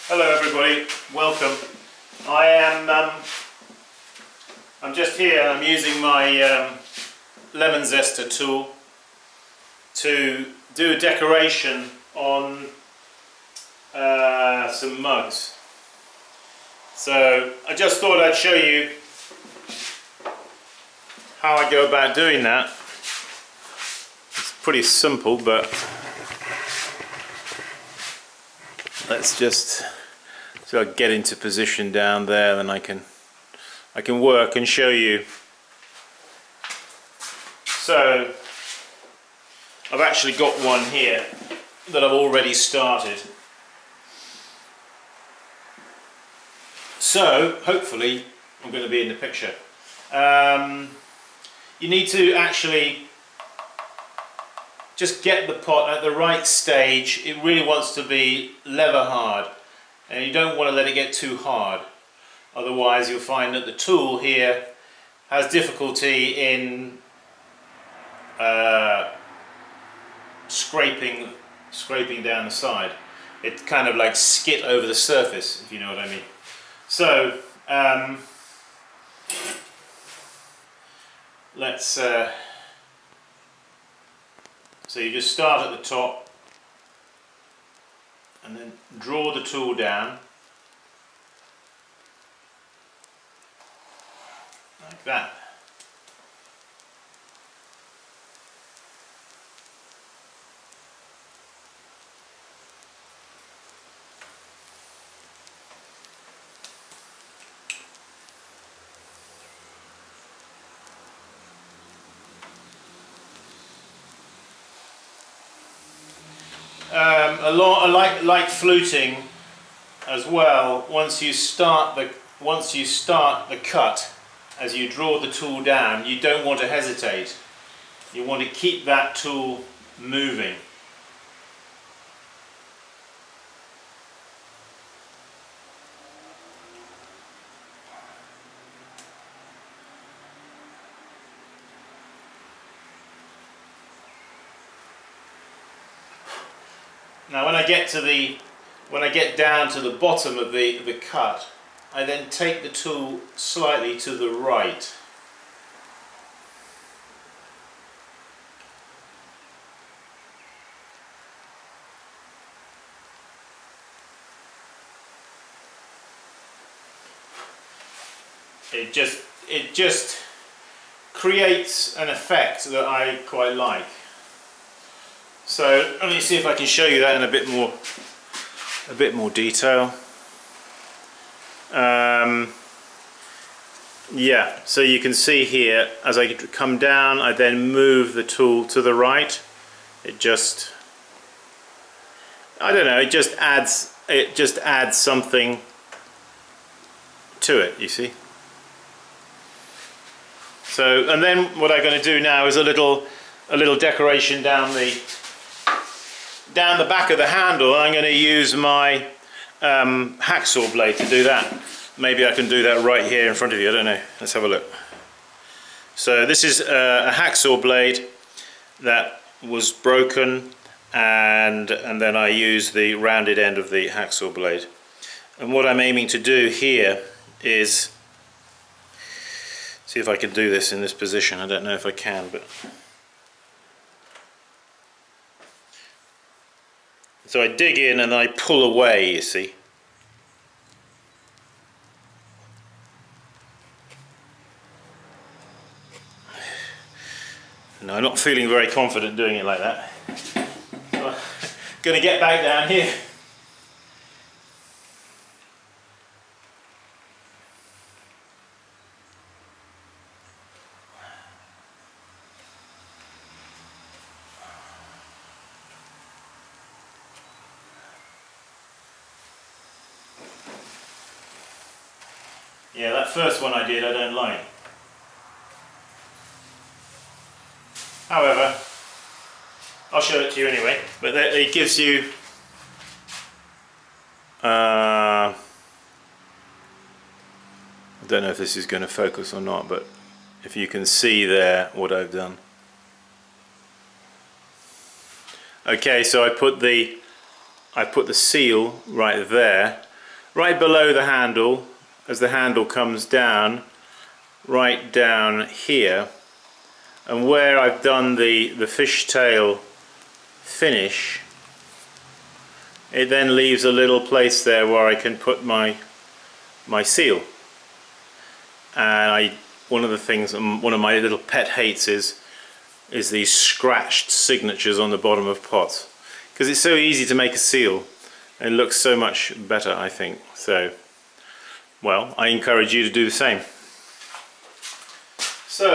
Hello everybody, welcome. I'm just here. I'm using my lemon zester tool to do a decoration on some mugs. So I just thought I'd show you how I go about doing that. It's pretty simple, but let's just so I get into position down there, then I can work and show you. So I've actually got one here that I've already started. So hopefully I'm going to be in the picture. You need to actually just get the pot at the right stage. It really wants to be lever hard, and you don't want to let it get too hard. Otherwise you'll find that the tool here has difficulty in scraping down the side. It kind of like skit over the surface, if you know what I mean. So let's so you just start at the top and then draw the tool down like that. Like fluting as well, once you start the cut, as you draw the tool down, you don't want to hesitate. You want to keep that tool moving. Now when I get down to the bottom of the cut, I then take the tool slightly to the right. It just creates an effect that I quite like. So let me see if I can show you that in a bit more detail. Yeah, so you can see here, as I come down, I then move the tool to the right. It just, I don't know, it just adds something to it, you see. So, and then what I'm going to do now is a little decoration down the back of the handle. I'm going to use my hacksaw blade to do that. Maybe I can do that right here in front of you, I don't know. Let's have a look. So this is a hacksaw blade that was broken, and then I use the rounded end of the hacksaw blade. And what I'm aiming to do here is, see if I can do this in this position. I don't know if I can, but so I dig in and I pull away, you see. No, I'm not feeling very confident doing it like that. So I'm going to get back down here. Yeah, that first one I did I don't like. However, I'll show it to you anyway, but it gives you I don't know if this is going to focus or not, but if you can see there what I've done. Okay, so I put the seal right there, right below the handle, as the handle comes down, right down here, and where I've done the fishtail finish, it then leaves a little place there where I can put my seal. And one of the things, one of my little pet hates is these scratched signatures on the bottom of pots, because it's so easy to make a seal and it looks so much better, I think. So, well, I encourage you to do the same. So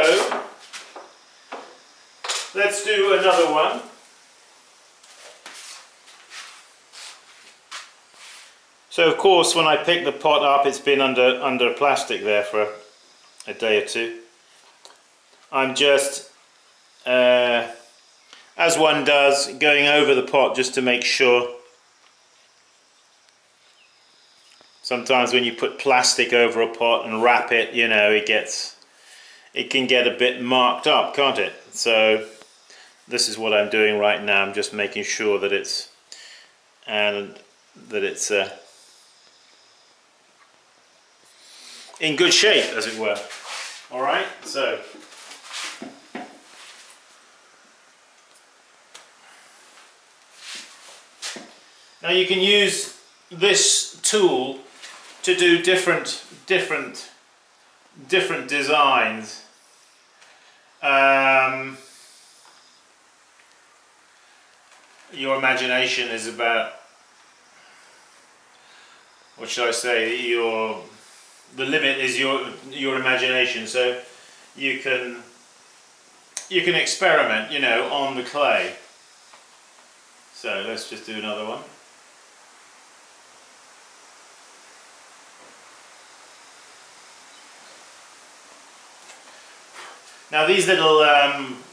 let's do another one. So of course, when I pick the pot up, it's been under plastic there for a day or two. I'm just, as one does, going over the pot just to make sure. Sometimes when you put plastic over a pot and wrap it, you know, it can get a bit marked up, can't it? So this is what I'm doing right now. I'm just making sure that it's in good shape, as it were. All right, so now you can use this tool to do different designs. Your imagination is about, what should I say, the limit is your imagination, so you can experiment, you know, on the clay. So let's just do another one. Now these little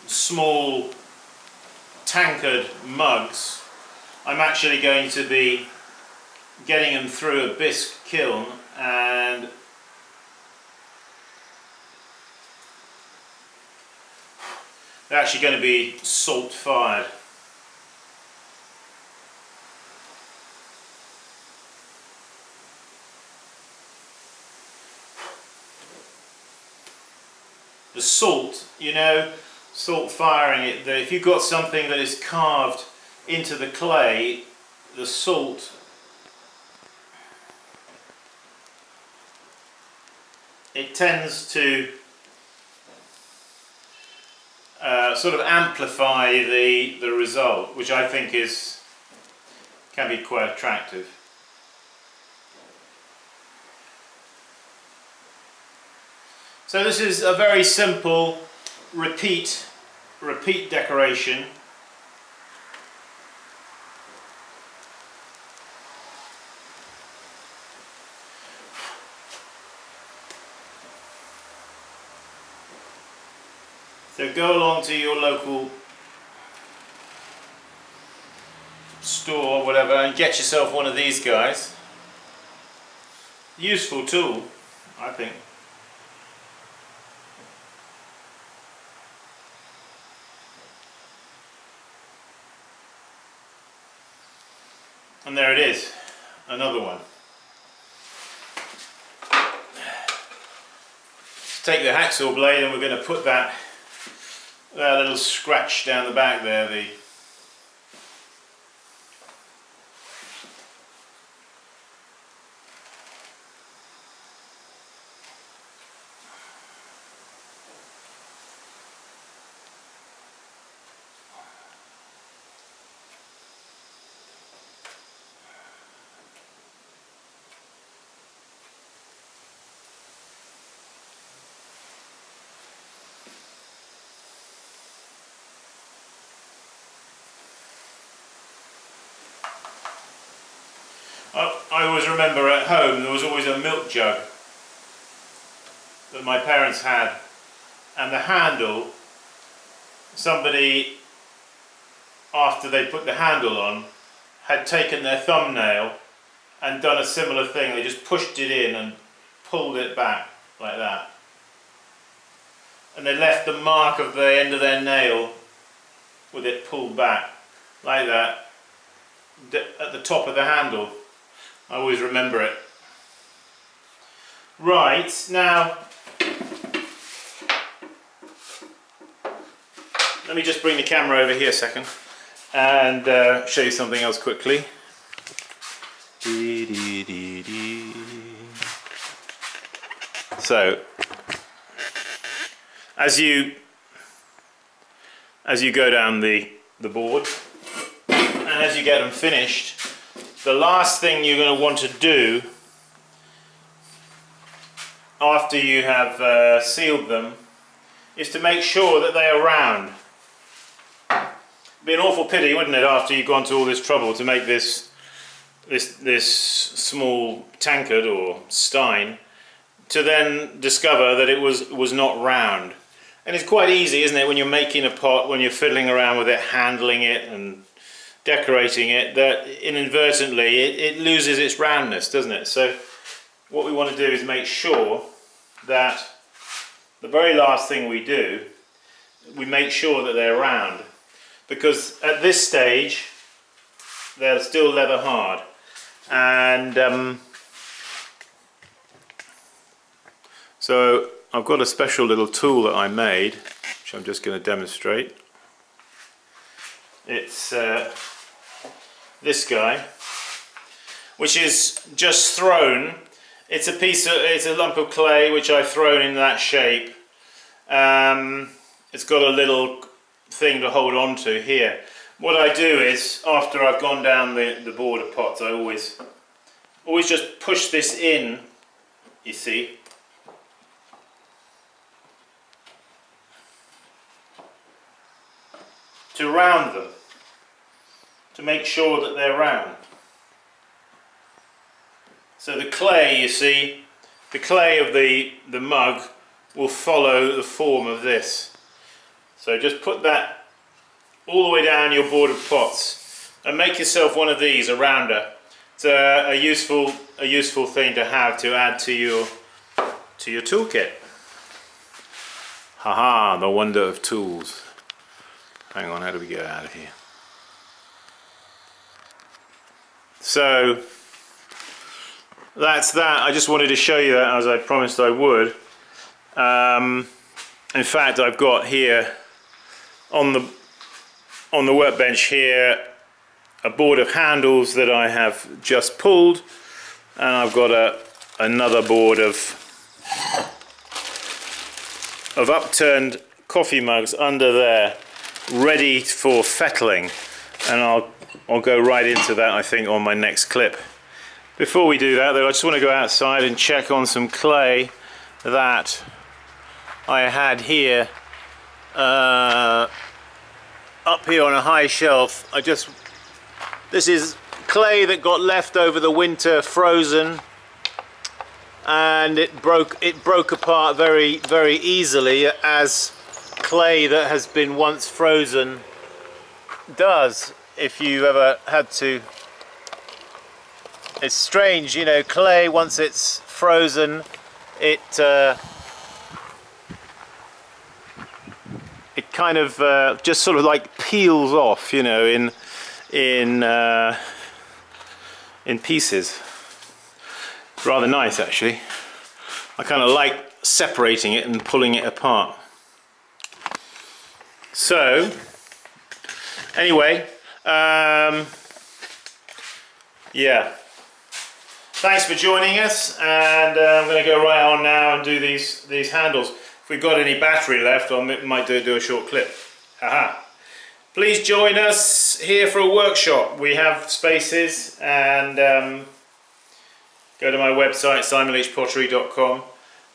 small tankard mugs, I'm actually going to be getting them through a bisque kiln, and they're actually going to be salt fired. The salt, you know, salt firing it, if you've got something that is carved into the clay, the salt it tends to sort of amplify the result, which I think can be quite attractive. So this is a very simple repeat decoration. So go along to your local store or whatever and get yourself one of these guys. Useful tool, I think. And there it is, another one. Let's take the hacksaw blade and we're going to put that little scratch down the back there, I always remember at home there was always a milk jug that my parents had, and the handle, somebody, after they put the handle on, had taken their thumbnail and done a similar thing. They just pushed it in and pulled it back like that, and they left the mark of the end of their nail with it pulled back. like that, at the top of the handle. I always remember it. Right, now let me just bring the camera over here a second and show you something else quickly. So, as you go down the board and as you get them finished, the last thing you're going to want to do after you have sealed them is to make sure that they are round. It'd be an awful pity, wouldn't it, after you've gone to all this trouble to make this small tankard or stein, to then discover that it was not round. And it's quite easy, isn't it, when you're making a pot, when you're fiddling around with it, handling it and decorating it, that inadvertently it loses its roundness, doesn't it? So what we want to do is make sure that the very last thing we do, we make sure that they're round, because at this stage they're still leather hard. And so I've got a special little tool that I made, which I'm just going to demonstrate. It's this guy, which is just thrown. It's a lump of clay which I've thrown in that shape. It's got a little thing to hold on to here. What I do is, after I've gone down the board of pots, I always just push this in, you see. To round them, to make sure that they're round. So the clay, you see, the clay of the mug will follow the form of this. So just put that all the way down your board of pots and make yourself one of these, a rounder. It's a useful thing to have to add to your toolkit. Haha, the wonder of tools. Hang on, how do we get out of here? So that's that. I just wanted to show you that, as I promised I would. In fact, I've got here on the workbench here a board of handles that I have just pulled, and I've got another board of upturned coffee mugs under there, ready for fettling, and I'll go right into that, I think, on my next clip. Before we do that though, I just want to go outside and check on some clay that I had here up here on a high shelf. This is clay that got left over the winter frozen, and it broke apart very, very easily, as clay that has been once frozen does. If you ever had to, it's strange, you know, clay, once it's frozen, it kind of just sort of like peels off, you know, in pieces. It's rather nice, actually. I kind of like separating it and pulling it apart. So anyway, yeah, thanks for joining us, and I'm going to go right on now and do these handles. If we've got any battery left, I might do a short clip. Haha. Please join us here for a workshop. We have spaces, and go to my website, simonleachpottery.com,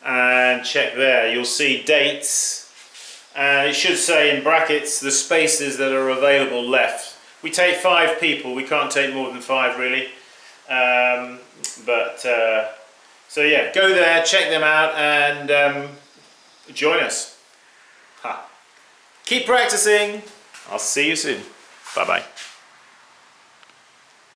and check there. You'll see dates, and it should say in brackets the spaces that are available left. We take 5 people. We can't take more than 5 really. So yeah, go there, check them out, and join us. Ha. Keep practicing. I'll see you soon. Bye bye.